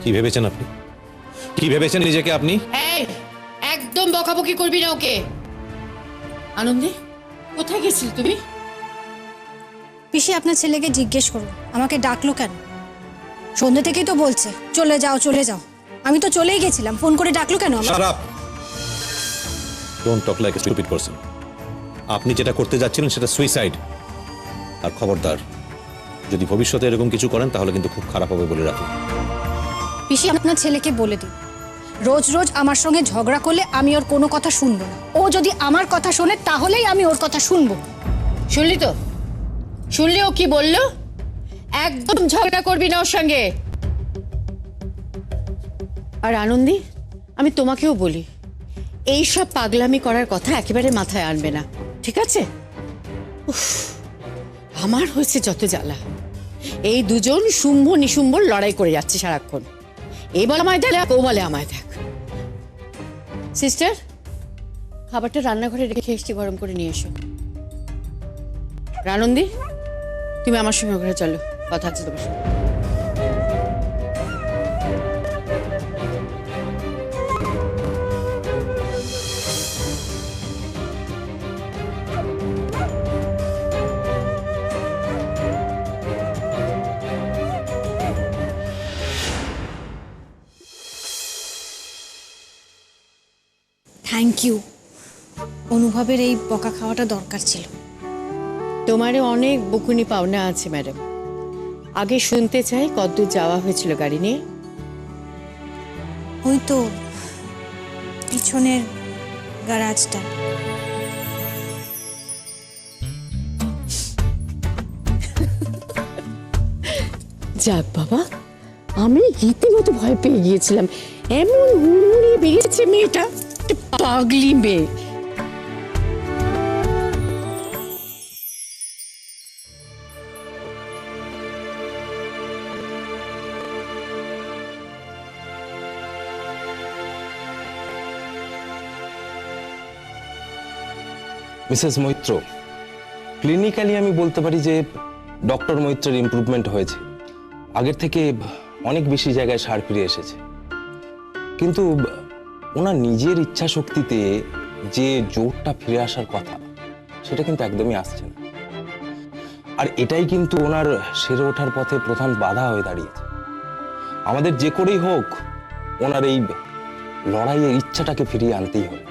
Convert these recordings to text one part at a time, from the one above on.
কি ভেবেছেন আপনি? কি ভেবেছেন নিজেকে আপনি? এই, একদম বকাবকি করবি না ওকে। আনন্দে, কোথায় গেছিলে তুমি? পিসি আপনার ছেলেকে জিজ্ঞেস করুন আমাকে ডাকলো কেন। সন্ধ্যে থেকেই তো বলছে চলে যাও চলে যাও। আমি তো চলেই গেছিলাম, ফোন করে ডাকলো কেন আমাকে? Shut up! Don't talk like a stupid person. আপনি যেটা করতে যাচ্ছিলেন সেটা সুইসাইড। আর খবরদার, যদি ভবিষ্যতে এরকম কিছু করেন তাহলে কিন্তু খুব খারাপ হবে বলে রাখুন। পিসি আপনার ছেলেকে বলে দিন রোজ রোজ আমার সঙ্গে ঝগড়া করলে আমি ওর কোনো কথা শুনবো না। ও যদি আমার কথা শোনে তাহলেই আমি ওর কথা শুনবো। শুনলি তো? শুনলি ও কি বললো? একদম ঝগড়া করবি না ওর সঙ্গে। আর আনন্দী, আমি তোমাকেও বলি, এই সব পাগলামি করার কথা একেবারে মাথায় আনবে না, ঠিক আছে? উফ, আমার হয়েছে যত জ্বালা। এই দুজন শুম্ভ নিশুম্ভর লড়াই করে যাচ্ছে সারাক্ষণ। এই বলে আমায় দেখ, ও বলে আমায় দেখ। সিস্টার, খাবারটা রান্নাঘরে রেখে এসছি, গরম করে নিয়ে এসো। আনন্দী, তুমি আমার সঙ্গে ঘরে চলো, কথা আছে তোমার সঙ্গে। Thank you. অনুভবের এই বকা খাওয়াটা দরকার ছিল। তোমারে অনেক বকুনি পাওনা আছে ম্যাডাম। আগে শুনতে চাই কতদূর যাওয়া হয়েছিল গাড়ি নিয়ে? ওই তো পিছনের গ্যারাজটা। যাক বাবা, আমি রীতিমতো ভয় পেয়ে গিয়েছিলাম। এমন হুড়মুড়িয়ে বেরিয়েছে মেয়েটা, একটা পাগলি মেয়ে। মিসেস মৈত্র, ক্লিনিক্যালি আমি বলতে পারি যে ডক্টর মৈত্রের ইমপ্রুভমেন্ট হয়েছে। আগের থেকে অনেক বেশি জায়গায় সার ফিরে এসেছে, কিন্তু ওনার নিজের ইচ্ছা শক্তিতে যে জোরটা ফিরে আসার কথা সেটা কিন্তু একদমই আসছে না। আর এটাই কিন্তু ওনার সেরে ওঠার পথে প্রধান বাধা হয়ে দাঁড়িয়েছে। আমাদের যে করেই হোক ওনার এই লড়াইয়ের ইচ্ছাটাকে ফিরিয়ে আনতেই হবে।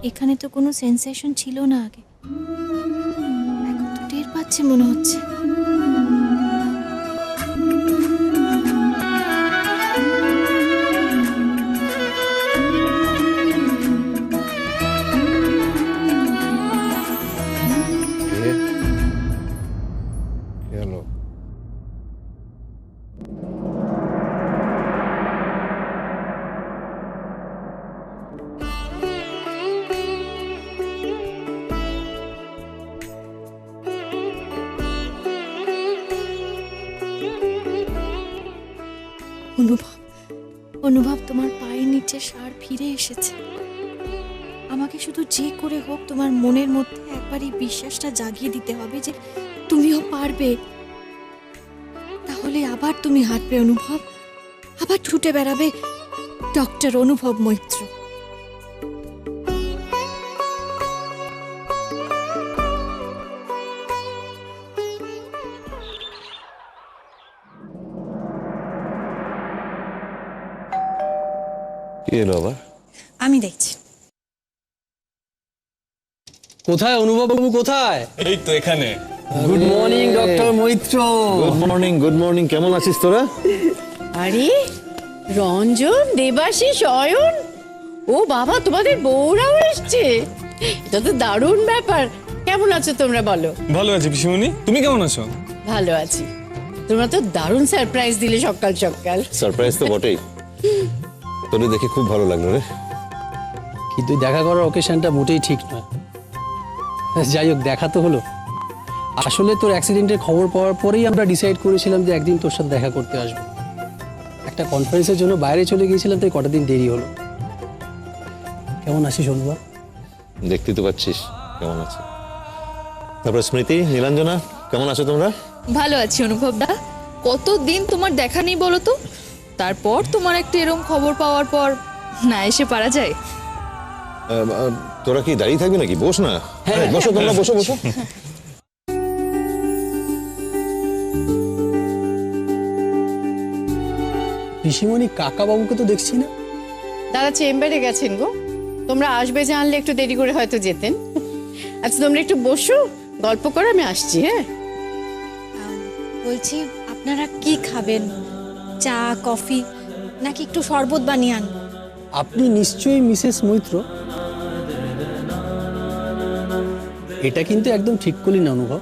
এখানে তো কোনো সেন্সেশন ছিল না আগে, এখন তো টের পাচ্ছে মনে হচ্ছে। অনুভব, অনুভব, তোমার পায়ের নিচে সার ফিরে এসেছে। আমাকে শুধু যে করে হোক তোমার মনের মধ্যে একবার এই বিশ্বাসটা জাগিয়ে দিতে হবে যে তুমিও পারবে। তাহলে আবার তুমি হাঁটবে অনুভব, আবার ছুটে বেড়াবে ডক্টর অনুভব মৈত্র। কি এলো আবার? আমি দেখছি। কোথায় অনুভব বাবু, কোথায়? এই তো এখানে। Good morning doctor Maitra. Good morning, কেমন আছিস তোরা? আরে রঞ্জন, দেবাশিস, অয়ন, ও বাবা, তোমাদের বউরাও এসছে। এটা তো দারুণ ব্যাপার। কেমন আছো তোমরা বলো? ভালো আছি পিসিমণি, তুমি কেমন আছো? ভালো আছি। তোমরা তো দারুণ সারপ্রাইজ দিলে সকাল সকাল। সারপ্রাইজ তো বটেই। তোরে দেখে খুব ভালো লাগলো রে। কিন্তু দেখা করার ওকেশনটা মোটেই ঠিক নয়। যাই হোক, দেখা তো হলো। আসলে তোর অ্যাক্সিডেন্টের খবর পাওয়ার পরেই আমরা ডিসাইড করেছিলাম যে একদিন তোর সাথে দেখা করতে আসবো। একটা কনফারেন্সের জন্য বাইরে চলে গিয়েছিলাম, তাই কটা দিন দেরি হলো। কেমন আছিস অনুভব? দেখতে তো পাচ্ছিস কেমন আছে। তারপর স্মৃতি, নীলাঞ্জনা, কেমন আছো তোমরা? ভালো আছি অনুভবদা। কতদিন তোমার দেখা নেই বলো তো? তারপর তোমার একটা এরকম খবর পাওয়ার পর না এসে পারা যায়? তোরা কি দাঁড়িয়ে থাকবি নাকি? বস না। আরে, বসো তোমরা, বসো বসো। পিসিমণি কাকা বাবুকে তো দেখছি না। দাদা চেম্বারে গেছেন গো। তোমরা আসবে জানলে একটু দেরি করে হয়তো যেতেন। আচ্ছা তোমরা একটু বসো, গল্প করো, আমি আসছি। হ্যাঁ, বলছি আপনারা কি খাবেন? চা, কফি নাকি একটু শরবত বানিয়ে আনবো? আপনি নিশ্চয়ই মিসেস মৈত্র। এটা কিন্তু একদম ঠিক করলি না অনুভব।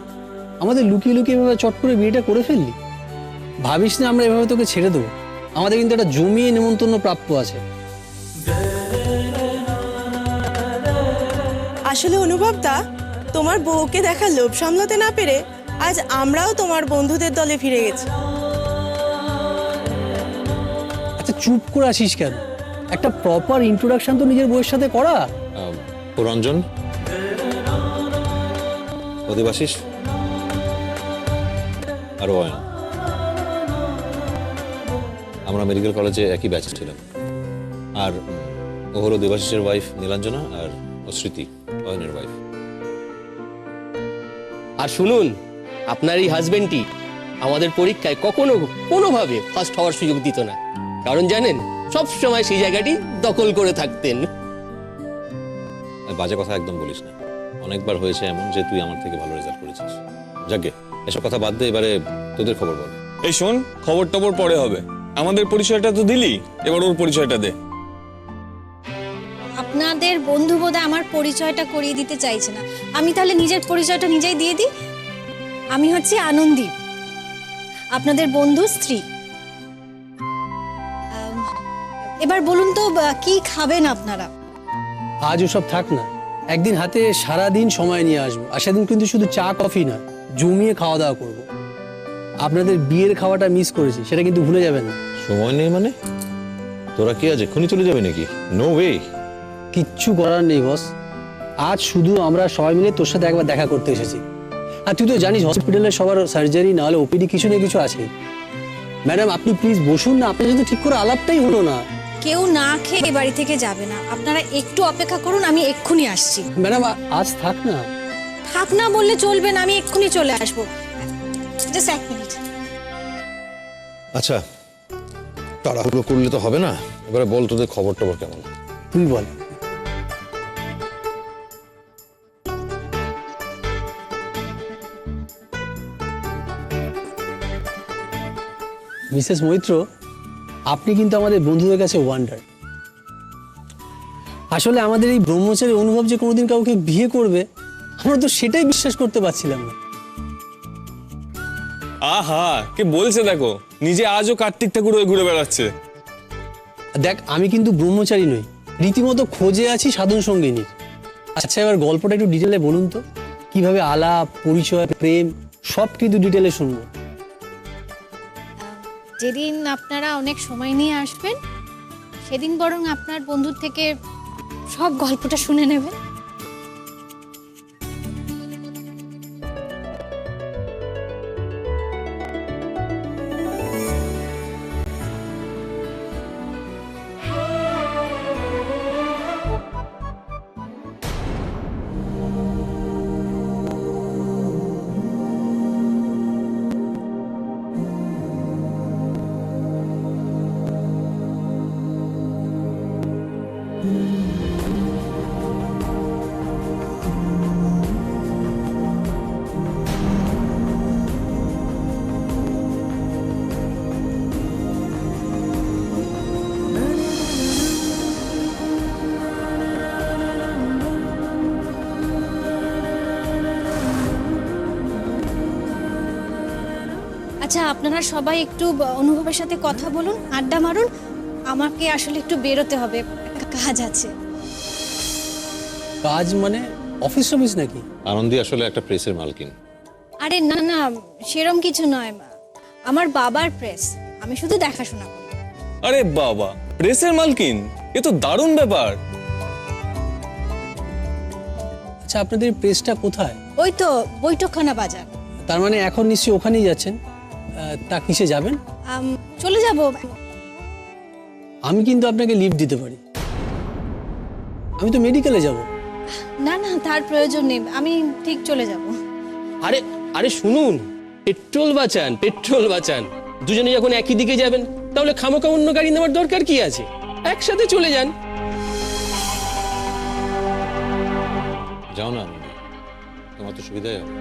আমাদের লুকিয়ে লুকিয়ে এভাবে চট করে বিয়েটা করে ফেললি। ভাবিস না আমরা এভাবে তোকে ছেড়ে দেবো। আমাদের কিন্তু একটা জমিয়ে নেমন্তন্ন প্রাপ্য আছে। আসলে অনুভবদা, তোমার বউকে দেখা লোভ সামলাতে না পেরে আজ আমরাও তোমার বন্ধুদের দলে ফিরে গেছি। আচ্ছা চুপ করে আসিস কেন? একটা প্রপার ইন্ট্রোডাকশন তো নিজের বউয়ের সাথে করা। ও রঞ্জন, ও দেবাশিস, আর ও অয়ন। আমরা মেডিকেল কলেজে একই ব্যাচে ছিলাম। আর ও হলো দেবাশিসের ওয়াইফ নীলাঞ্জনা, আর ও স্মৃতি, অয়নের ওয়াইফ। আর শুনুন, আপনার এই হাজবেন্ডটি আমাদের পরীক্ষায় কখনো কোনোভাবে ফার্স্ট হওয়ার সুযোগ দিত না। কারণ জানেন, সব সময় সেই জায়গাটি দখল করে থাকতেন। আর বাজে কথা একদম বলিস না। অনেকবার হয়েছে এমন যে তুই আমার থেকে ভালো রেজাল্ট করেছিস। যাকে এসব কথা বাদ দে, এবারে তোদের খবর বল। এই শোন, খবর টবর পরে হবে। আমাদের পরিচয়টা তো দিলি, এবার ওর পরিচয়টা দে। আপনাদের বন্ধু বোধহয় আমার পরিচয়টা করিয়ে দিতে চাইছে না। আমি তাহলে নিজের পরিচয়টা নিজেই দিয়ে দিই। আমি হচ্ছি আনন্দী, আপনাদের বন্ধু স্ত্রী। এবার বলুন তো কি খাবেন আপনারা? আজ ওসব থাক না, একদিন হাতে সারাদিন সময় নিয়ে আসবো। আর সেদিন কিন্তু শুধু চা কফি না, জমিয়ে খাওয়া দাওয়া করবো। আপনাদের বিয়ের খাওয়াটা মিস করেছি, সেটা কিন্তু ভুলে যাবেন না। সময় নেই মানে? তোরা কি আজ এক্ষুনি চলে যাবে নাকি? No way. কিচ্ছু করার নেই বস। আজ শুধু আমরা সবাই মিলে তোর সাথে একবার দেখা করতে এসেছি। আর তুই তো জানিস হসপিটালে সবার সার্জারি না হলে ওপিডি কিছু না কিছু আছে। ম্যাডাম আপনি প্লিজ বসুন না, আপনার সাথে ঠিক করে আলাপটাই হলো না। কেউ না খেয়ে বাড়ি থেকে যাবে না, আপনারা একটু অপেক্ষা করুন, আমি এক্ষুনি আসছি। ম্যাডাম আজ থাক না। থাক না বললে চলবে না, আমি এক্ষুনি চলে আসবো। জাস্ট এক মিনিট। আচ্ছা, তাড়াহুড়ো করলে তো হবে না। এবারে বল তোদের খবর টবর কেমন? তুই বল। মিসেস মৈত্র, আপনি কিন্তু আমাদের বন্ধুদের কাছে ওয়ান্ডার। আসলে আমাদের এই ব্রহ্মচারী অনুভব যে কোনোদিন কাউকে বিয়ে করবে, আমরা তো সেটাই বিশ্বাস করতে পারছিলাম না। আহা, কে বলছে দেখো, নিজে আজও কার্তিক ঠাকুর হয়ে ঘুরে বেড়াচ্ছে। দেখ, আমি কিন্তু ব্রহ্মচারী নই, রীতিমতো খোঁজে আছি সাধন সঙ্গিনীর। আচ্ছা এবার গল্পটা একটু ডিটেলে বলুন তো, কিভাবে আলাপ, পরিচয়, প্রেম সব কিন্তু ডিটেলে শুনবো। যেদিন আপনারা অনেক সময় নিয়ে আসবেন, সেদিন বরং আপনার বন্ধুর থেকে সব গল্পটা শুনে নেবেন। আচ্ছা, আপনারা সবাই একটু অনুভবের সাথে কথা বলুন, আড্ডা মারুন। আমাকে আসলে একটু বেরোতে হবে, একটা কাজ আছে। কাজ মানে অফিস অফিস নাকি? আনন্দী আসলে একটা প্রেসের মালকিন। আরে না না, সেরম কিছু নয়, আমার বাবার প্রেস, আমি শুধু দেখাশোনা করি। আরে বাবা, প্রেসের মালকিন, এ তো দারুণ ব্যাপার। আচ্ছা, আপনাদের প্রেসটা কোথায়? ওই তো বৈঠকখানা বাজার। তার মানে এখন নিশ্চয়ই ওখানেই যাচ্ছেন। তা কিসে যাবেন? চলে যাব। আমি কিন্তু আপনাকে লিভ দিতে পারি, আমি তো মেডিকেলে যাব। না না, তার প্রয়োজন নেই, আমি ঠিক চলে যাব। আরে আরে শুনুন, পেট্রোল বাঁচান, পেট্রোল বাঁচান। দুজনে যখন একই দিকে যাবেন, তাহলে খামোখা অন্য গাড়ি নেওয়ার দরকার কি আছে? একসাথে চলে যান। যাও না আনন্দী, তোমার তো সুবিধাই হবে।